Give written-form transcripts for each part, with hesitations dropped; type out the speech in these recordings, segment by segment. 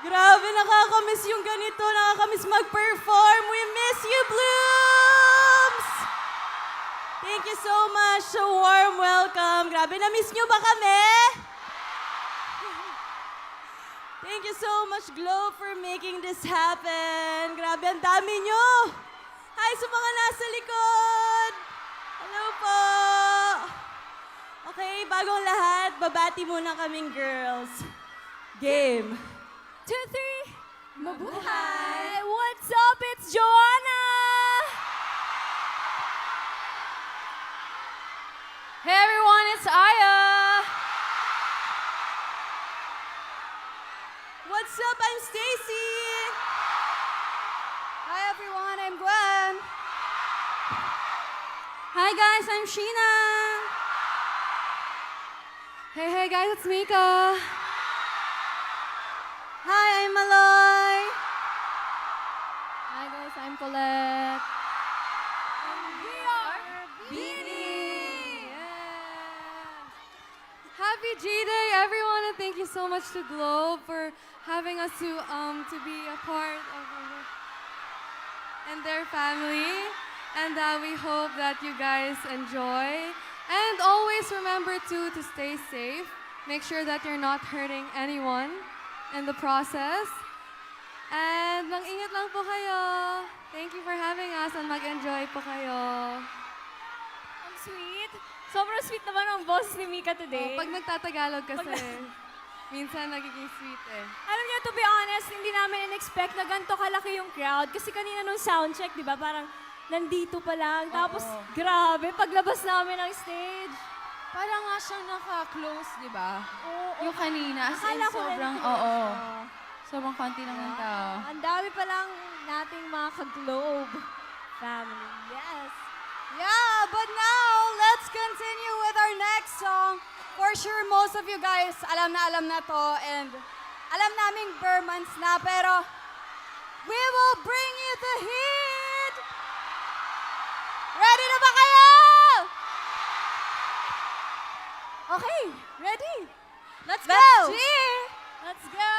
Grabe, nakakamiss yung ganito. Nakakamiss mag-perform. We miss you, Blooms! Thank you so much. So warm welcome. Grabe, na-miss nyo ba kami? Thank you so much, Glow, for making this happen. Grabe, ang dami nyo. Hi sa mga nasa likod. Hello po. Okay, bagong lahat, babati muna kaming girls. Game. 2, 3. Mabuhay! What's up? It's Joanna! Hey everyone, it's Aya! What's up? I'm Stacy. Hi everyone, I'm Gwen! Hi guys, I'm Sheena! Hey guys, it's Mika! Hi, I'm Maloy! Hi guys, I'm Colette! And we are Beanie! Yes. Happy G-Day, everyone, and thank you so much to Globe for having us to be a part of and their family. And we hope that you guys enjoy. And always remember to stay safe. Make sure that you're not hurting anyone in the process. And mag-ingat lang po kayo. Thank you for having us and mag-enjoy po kayo. Ang sweet. Sobrang sweet naman ang boss ni Mika today. Pag nagtatagalog kasi, minsan nagiging sweet eh. Alam niyo, to be honest, hindi namin in-expect na ganito kalaki yung crowd. Kasi kanina nung soundcheck, di ba, parang nandito pa lang. Tapos, grabe, paglabas namin ng stage. Parang nga siyang naka-close, di ba? Oo. Yung kanina, as in Akala ko sobrang, rin. oo. Sobrang konti naman tao. Ang dami pa lang nating mga ka-Globe family. Yes. Yeah, but now, let's continue with our next song. For sure, most of you guys alam na to and alam naming Burmans na, pero we will bring you the heat! Ready na ba kayo? Okay, ready? Let's go! Let's go!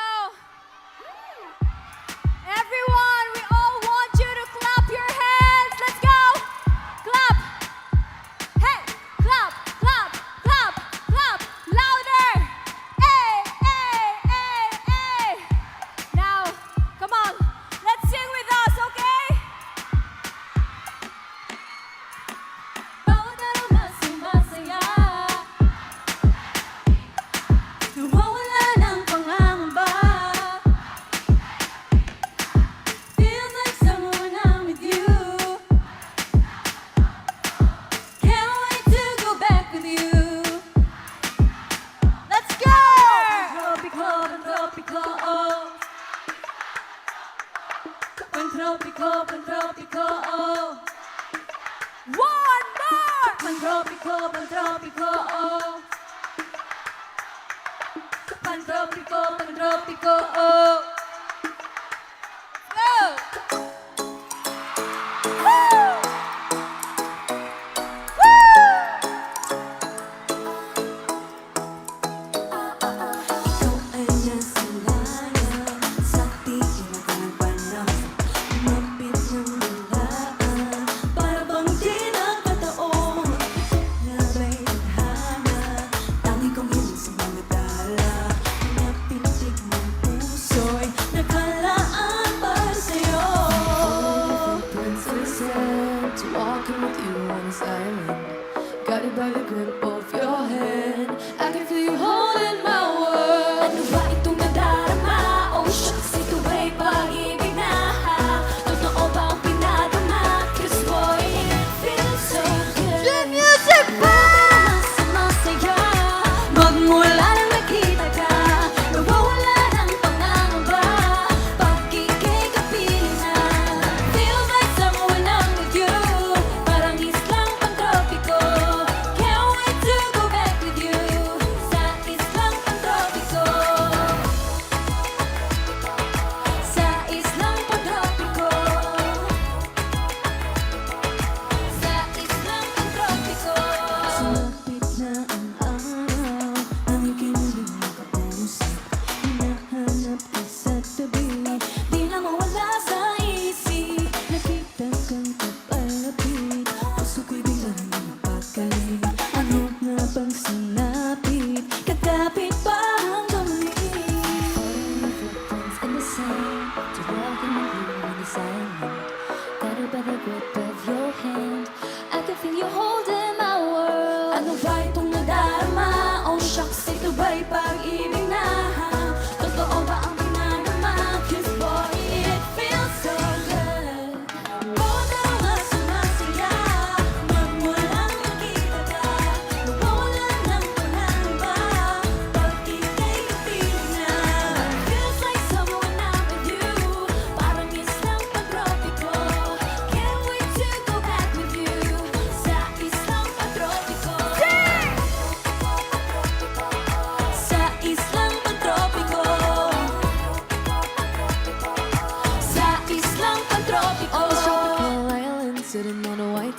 Everyone, we all want you to clap your hands. Let's go! Clap! Hey! Clap! Clap! Clap! Clap! Louder! Hey! Hey! Hey! Hey! Now, come on. Let's sing with us, okay? Bawat araw na sumasaya, nawawala ng pangangamba. Feels like someone I'm with you. Can't wait to go back with you. Let's go! Tropical, tropical, oh. Tropical, tropical, oh. One more! Tropical, tropical, oh. Tropical, tropical, oh. Go! Woo! Ikaw ay nasa layo, sa tingin na panahon, lumapit ng lulaan, para bang di nakataon. Nabay tadhana, tangi kong hiling sa mga dala, napitig ng puso.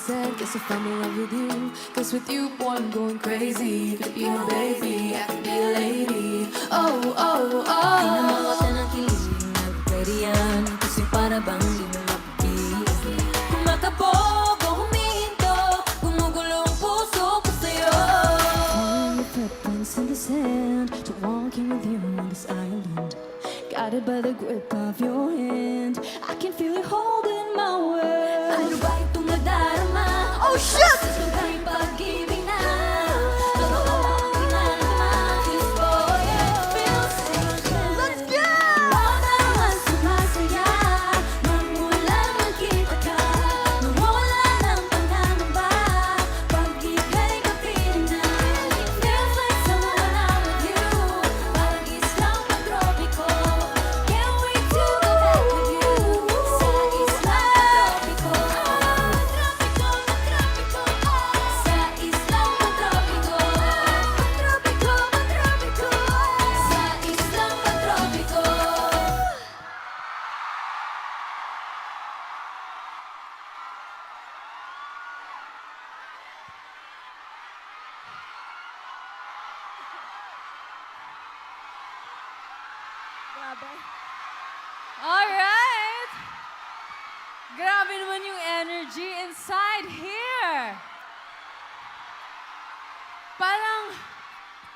said, guess I fell in love with you. Cause with you, boy, I'm going crazy. Could be my baby, I could be a lady. Oh, oh, oh. Di na mawala ng kilig, nag-ready yan. Kasi para bang di mo mapipili. Kumakabog o huminto, gumugulo ang puso ko sa'yo. Following your footprints in the sand, to walking with you on this island. Guided by the grip of your hand, I can feel it holding my world. Ano ba itong nadarama? Oh shit! Sa kay pag-ibig na. Totoo ang pinagmahal for you. Feels let's go! Bawat arawan sumasaya, magmula magkita ka. Nawawala ng pangangamba, pag ika'y kapiling na. It feels like someone I'm with you, parang islang pagtropiko. Can't wait to go back with you, sa islang pagtropiko. Pagtropiko, pagtropiko, sa islang pagtropiko. Pagtropiko, pagtropiko, sa islang pagtropiko. Grabe. Alright! Grabe naman yung energy inside here!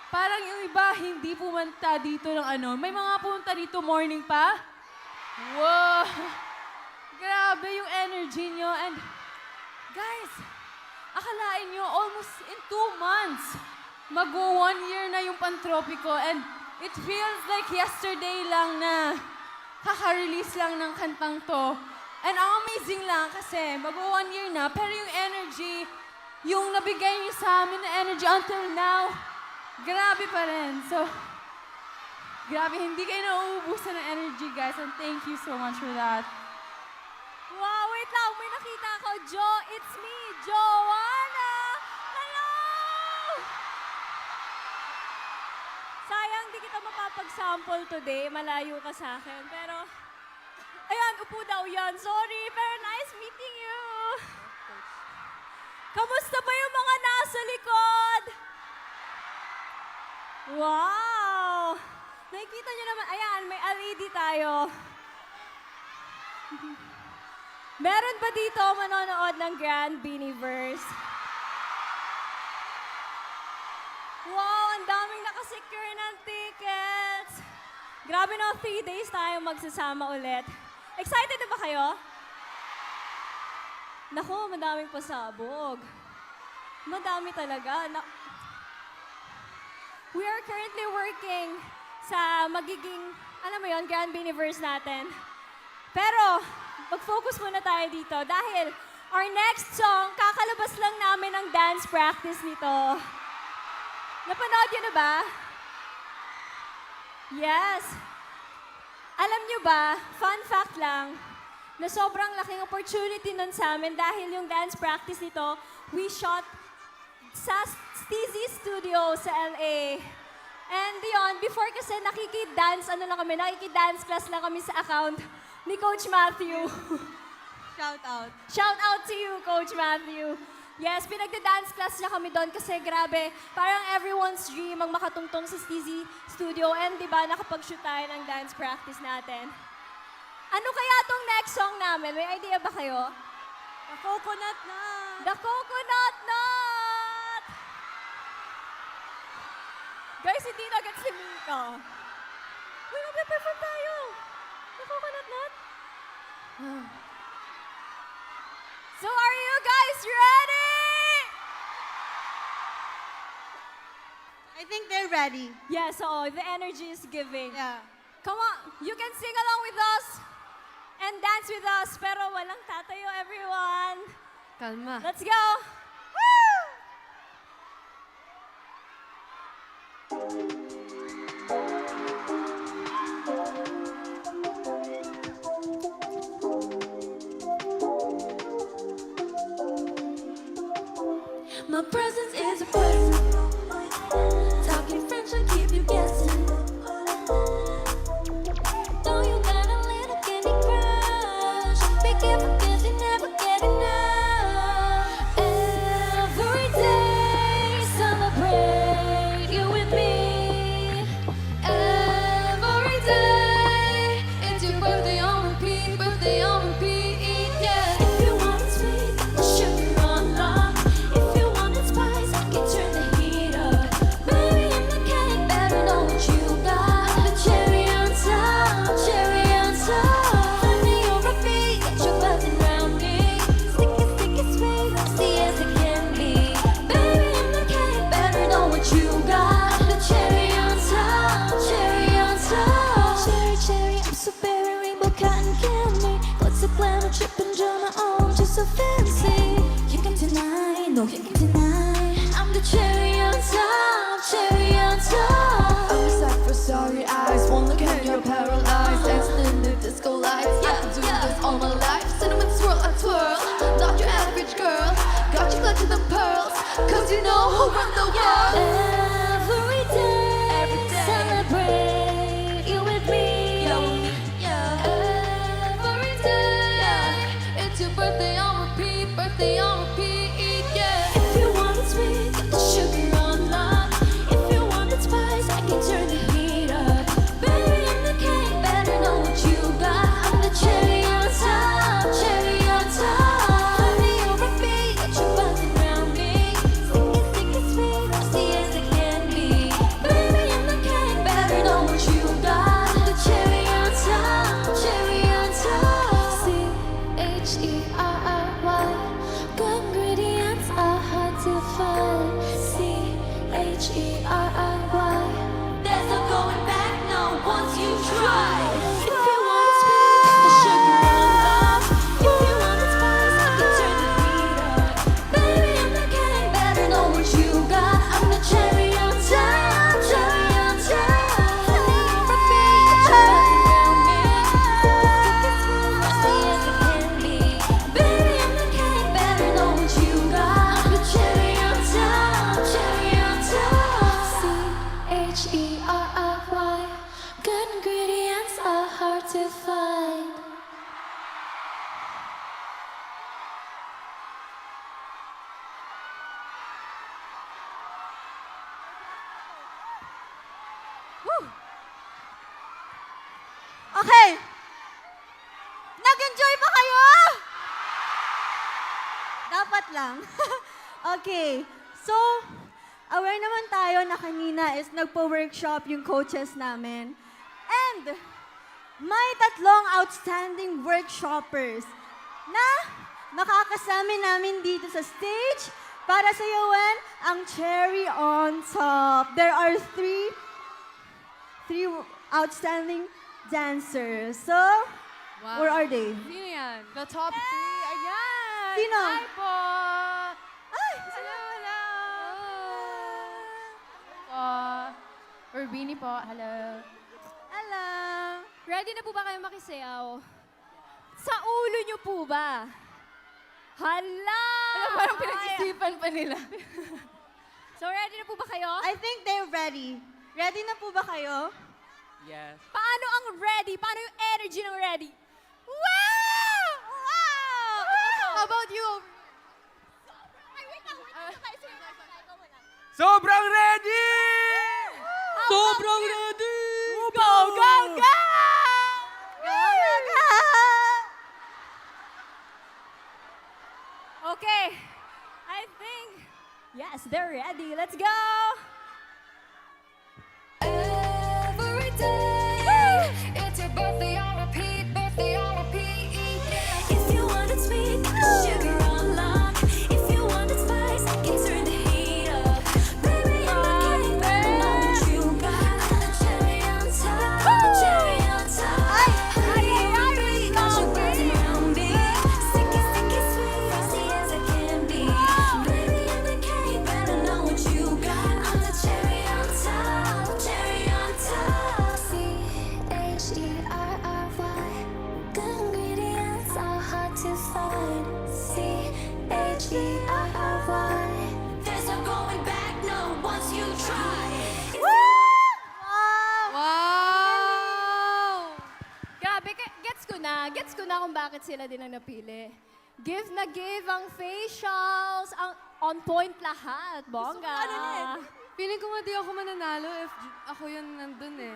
Parang yung iba hindi pumunta dito ng ano. May mga pumunta dito morning pa? Wow! Grabe yung energy nyo. And guys, akalain nyo almost in 2 months, mag-1 year na yung Pantropiko. And it feels like yesterday lang na kaka-release lang ng kantang to. And ang amazing lang kasi mag-1 year na, pero yung energy, yung nabigay niyo sa amin na energy until now, grabe pa rin. So, grabe, hindi kayo nauubusan ng energy, guys. And thank you so much for that. Wow, wait lang. May nakita ako. Jo, it's me, Joanna! Hello! Sayang, di kita mapapag-sample today. Malayo ka sa akin. Pero, ayan, upo daw yan. Sorry, pero nice meeting you. Kamusta ba yung mga nasa likod? Wow! Nakikita niyo naman, ayan, may LED tayo. Meron ba dito manonood ng Grand Beanieverse? Wow, ang daming nakasecure ng tickets. Grabe no, 3 days tayo magsasama ulit. Excited na ba kayo? Naku, madaming pasabog. Madami talaga. We are currently working sa magiging, alam mo yon, Grand Beanieverse natin. Pero, mag-focus muna tayo dito dahil our next song, kakalabas lang namin ang dance practice nito. Napanood yun na ba? Yes. Alam nyo ba, fun fact lang, na sobrang laking opportunity nun sa amin dahil yung dance practice nito, we shot sa Steezy Studio sa LA. And yun, before kasi nakikidance class lang kami sa account ni Coach Matthew. Shout out. Shout out to you, Coach Matthew. Yes, pinagda-dance class niya kami doon kasi grabe, parang everyone's dream ang makatungtong sa Steezy Studio. And di ba, nakapag-shoot tayo ng dance practice natin. Ano kaya tong next song namin? May idea ba kayo? The Coconut Nut. The Coconut Nut! Guys, hindi na agad si Mika. Uy, magpe-perform tayo. The Coconut Nut? So are you guys ready? I think they're ready. Yeah, so the energy is giving. Yeah. Come on, you can sing along with us and dance with us, pero walang tatayo, everyone. Kalma. Let's go! My presence is a person. Talking French, I keep you guessing. Know you got a little candy crush. Be careful 'cause you never get enough. you're paralyzed. Extended disco lights. I can do this all my life. Cinnamon swirl, I twirl. Not your average girl. Got you clutching the pearls. Cause you know who run the world. Every day, celebrate you with me. Every day, it's your birthday on repeat, birthday on repeat, yeah. If you want it sweet, got the sugar on lock. If you want it spice, I can turn the heat up. Baby, I'm the king, better know what you got. I'm the cherry on top, cherry on top. Honey, you're a bee, got you buzzing around me. Sticky, sticky, sweet, frosty as it can be. Baby, I'm the king, better know what you got. I'm the cherry on top, cherry on top. C-H-E-R-R-Y. Good ingredients are hard to find. C-H-E-R-R-Y. There's no going back, no, once you try. If you want it sweet, the sugar on lock. If you want it spice, I can turn the heat up. Baby, I'm the king, better know what you got. I'm the cherry on top, cherry on top. Honey, you're a bee, got you buzzing around me. Sticky, smooth, frosty as it can be. Baby, I'm the king, better know what you got. I'm the cherry on top, cherry on top. C-H-E-R-R-Y. Good ingredients are hard to find. Okay. Nag-enjoy ba kayo? Dapat lang. Okay. So, aware naman tayo na kanina is nagpo-workshop yung coaches namin. And, may tatlong outstanding workshoppers na makakasama namin dito sa stage para sayawan ang cherry on top. There are three outstanding dancers. So, where are they? Sino yan? The top 3, ayan! Sino? Hi po! Ay! Hello, hello! Po. Urbini po, hello. Hello! Ready na po ba kayo makisayaw? Sa ulo niyo po ba? Hala! Parang pinag-isipan pa nila. So ready na po ba kayo? I think they're ready. Ready na po ba kayo? Yes. Paano ang ready? Paano yung energy ng ready? Wow! Wow! How about you? Ay, wait lang. Sobrang ready! Sobrang ready! Go, go, go! Go, go, go! Okay. I think, yes, they're ready. Let's go! Every day, it's your birthday on repeat, birthday on repeat, yeah. If you want it sweet, sugar on lock. If you want it spice, I can turn the heat up. Baby, I'm the king, better know what you got. I'm the cherry on top, cherry on top. Honey, I got you buzzing around me. Sticky, sticky, sweet, frosty as it can be. Baby, I'm the king, better know what you got. I'm the cherry on top, cherry on top. C-H-E-R-R-Y. Good ingredients are hard to find. C-H-E-R-R-Y. There's no going back, no, once you try. Wow! Grabe, gets ko na kung bakit sila din ang napili. Give na give ang facials, ang on point lahat, bongga. Feeling ko nga di ako mananalo if ako yun nandun eh.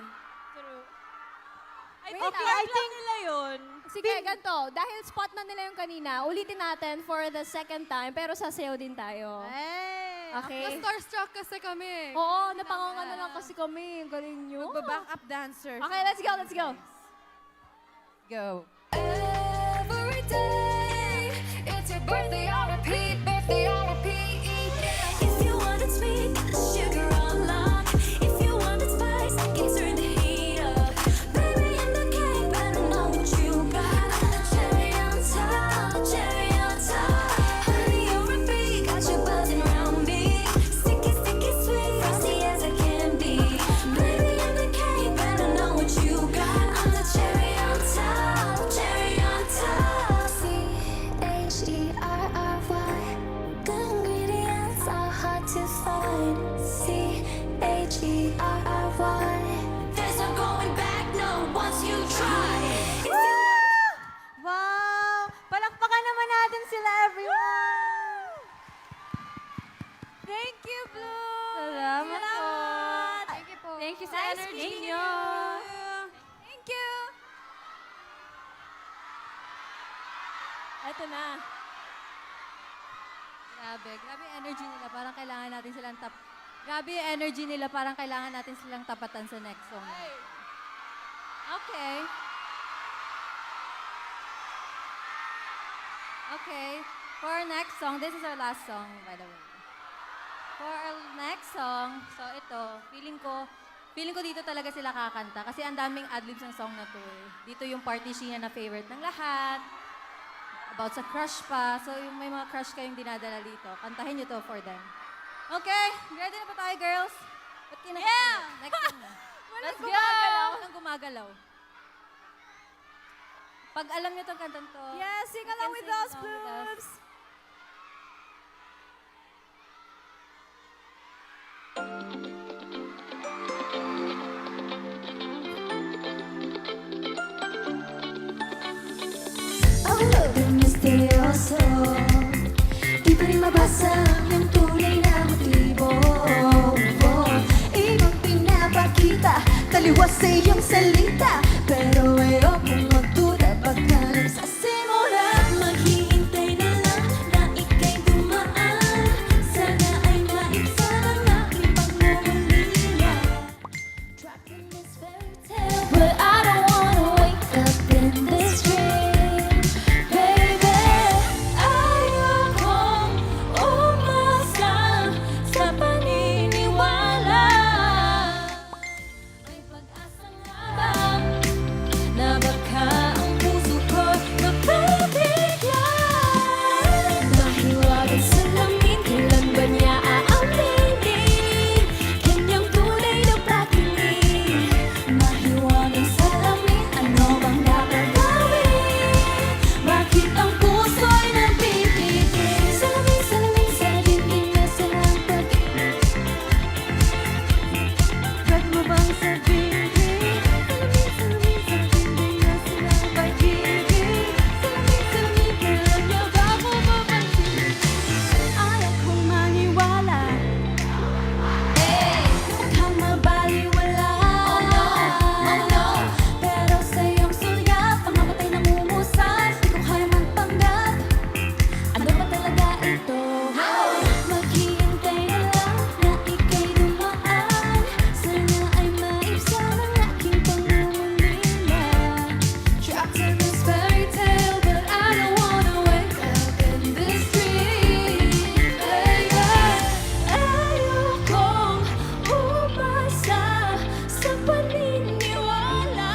Wait Okay, lang. I think nila yun. Sige, ganito. Dahil spot na nila yung kanina, ulitin natin for the second time, pero sasayaw din tayo. Hey! Okay? Na-starstruck kasi kami. Oo, napanganga na lang kasi kami. Ang galing nyo. Back-up dancers. Okay, let's go, let's go. Go. Every day, it's your birthday on repeat, birthday on repeat, yeah. If you want it sweet, sugar on lock. If you want it spice, I can turn the heat up. Baby, I'm the king, better know what you got. I'm the cherry on top, cherry on top. Honey, you're a bee, got you buzzing around me. Sticky, sticky, sweet, frosty as it can be. Baby, I'm the king, better know what you got. Ito na. Grabe yung energy nila. Parang kailangan natin silang Grabe yung energy nila. Parang kailangan natin silang tapatan sa next song. Okay. Okay. For our next song, this is our last song, by the way. For our next song, so ito, feeling ko dito talaga sila kakanta kasi ang daming adlibs ng song na to eh. Dito yung party Sheena na favorite ng lahat. About sa crush pa. So yung may mga crush kayong dinadala dito, kantahin nyo to for them. Okay, ready na ba tayo, girls? Ba't Yeah! Next song na. Let's go! gumagalaw. Walang gumagalaw. Pag alam nyo tong kantang to, Yes, sing you along can with sing us, along with us. Blooms. Ang loob misteryoso, di pa rin mabasa yung tunay na motibo. Ibang pinapakita, taliwas sa iyong salita, pero ayokong magduda, baka nagsasimula. Maghihintay na lang na ika'y dumaan, sana ay maibsan ang aking pagmumulila. Trapped in this fairy tale, but I don't wanna wake up in this dream, baby. Ayokong umasa sa paniniwala. May pag-asa nga ba na baka ang puso ko'y mapabigyan? Mahiwagang salamin, kailan ba niya aaminin kanyang tunay na pag-ibig? Mahiwagang salamin, ano bang dapat gawin? Bakit ang puso'y nabibigay? Salamin, salamin sa dingding na silang pag-ibig. Pwede mo bang sabihin? Salamin, salamin sa dingding na silang pag-ibig. Salamin, salamin, kailan niya ba ako mapansin? Ayaw kong maniwala. Mukhang mabaliwala. Oh no. Pero sa iyong sulyap, ang mamatay na umusas, di ko kaya magpanggap. Ano ba talaga ito? Maghihintay na lang na ika'y dumaan, sana ay maibsan ang aking pangungulila. Trapped in this fairy tale, but I don't wanna wake up in this dream, baby. Ayokong umasa sa paniniwala.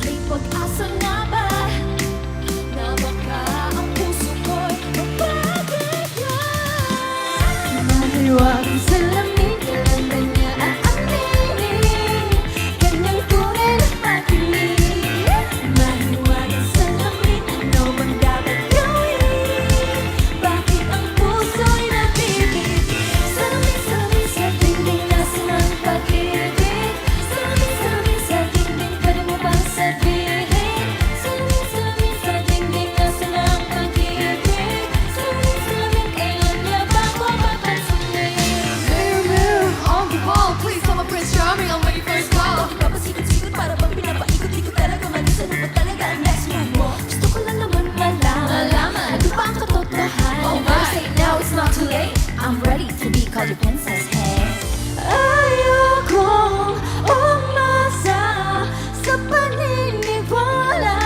May pag-asa nga ba na baka ang puso ko'y mapabigyan? Mahiwagang salamin, kailan ba niya aaminin kanyang tunay na pag-ibig? Mahiwagang salamin, ano bang dapat gawin? Bakit ang puso'y nabibig? Salamin, salamin sa dingding na silang pag-ibig. Salamin, salamin sa dingding, pwede mo bang sabihin? Salamin, salamin sa dingding na silang pag-ibig. Salamin, salamin, kailan niya ba ako mapapansin? Mirror, mirror on the wall, please tell my Prince Charming I'm ready for his call. Bakit ba pasikot-sikot para bang pinapaikot-ikot talaga? Manisan mo ba talaga ang next move mo? Gusto ko lang naman malaman ano ba ang katotohanan? Oh my. Better say now, it's not too late. I'm ready to be called your princess, hey. Ayokong umasa sa paniniwala.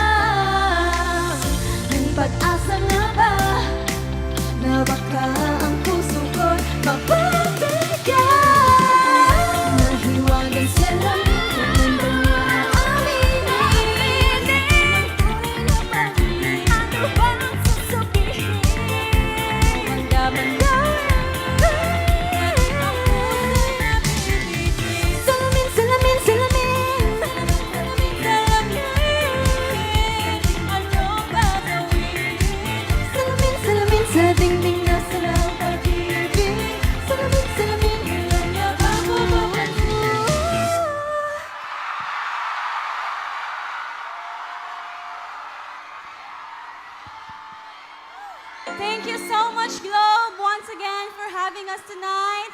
May pag-asa nga ba na baka ang puso ko'y mapabigyan? Mahiwagang salamin, kailan ba niya aaminin ang tunay na pag-ibig? Ano ba ang sasabihin? Ang dapat gawin? Ang puso'y nabibigay. Salamin, salamin, salamin. Ano ba gawin? Salamin, salamin sa dingding na silang pag-ibig. Salamin, salamin, kailan niya ba ako mapansin? Thank you so much, Globe, once again for having us tonight.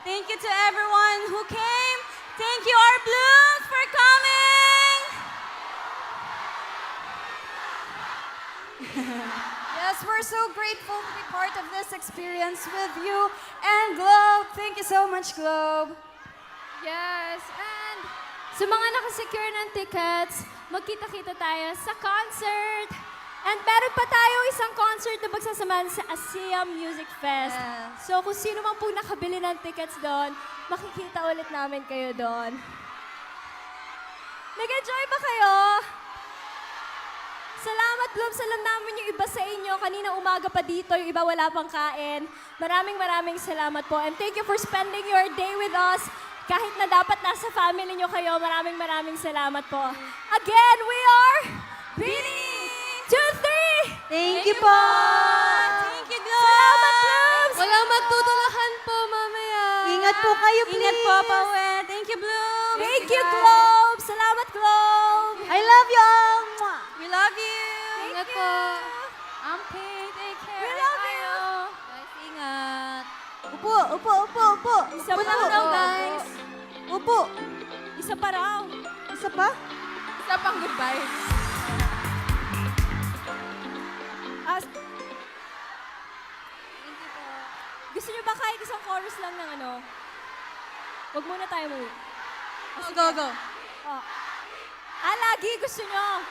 Thank you to everyone who came. Thank you, our Blooms, for coming. we're so grateful to be part of this experience with you. And Globe, thank you so much, Globe. Yes, and sa mga nakasecure ng tickets, magkita-kita tayo sa concert. And meron pa tayo isang concert na magsasamahan sa ASEA Music Fest. Yes. So kung sino man po nakabili ng tickets doon, makikita ulit namin kayo doon. Nag-enjoy ba kayo? Salamat, Blooms. Alam namin yung iba sa inyo. Kanina umaga pa dito, yung iba wala pang kain. Maraming salamat po. And thank you for spending your day with us. Kahit na dapat nasa family nyo kayo, maraming salamat po. Again, we are Bini! 2, 3! Thank you po! Thank you, Globe! Salamat, Blooms! Walang magtutulakan po mamaya. Ingat po kayo, please! Ingat po, Pawe! Thank you, Bloom! Thank you, Globe! Salamat, Globe! I love you all! Mwah! We love you! Ingat po. Amping, take care. We love you! Guys, ingat. Upo! Isa Upo pa na raw, upo. guys. Upo! Isa pa raw. Isa pa? Isa pang goodbye. Gusto nyo ba kahit isang chorus lang ng ano? Huwag muna tayo mo. Go! Oh. Lagi gusto nyo.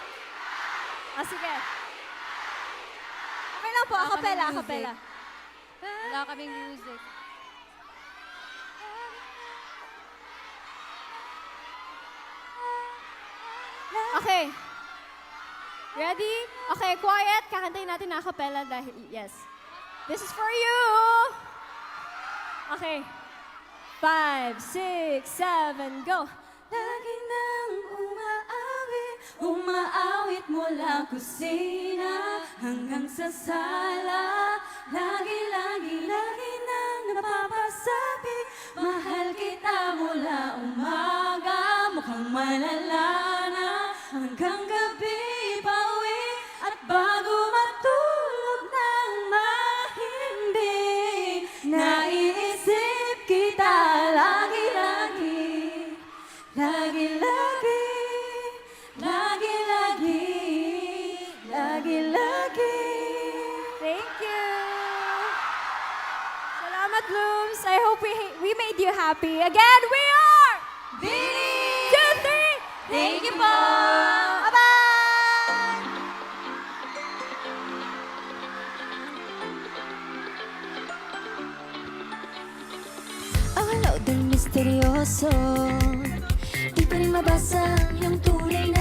Sige. Okay lang po, Wala kaming acapella, music. acapella. Wala kaming music. Okay. Ready? Okay, quiet. Kakantayin natin na acapella dahil, yes. This is for you! Okay. 5, 6, 7, go! Lagi nang umaawit mula kusina hanggang sa sala. Lagi nang napapasabi, mahal kita mula umaga. Mukhang malala na hanggang gabi pauwi. At bago matulog ng mahimbing, naiisip kita lagi-lagi. Lagi. Thank you! Salamat, Blooms. I hope we made you happy. Again, we are... Bini! 2, 3! Thank you po! Bye-bye! Ang alaw din misteryoso, di pa rin mabasa yung tunay na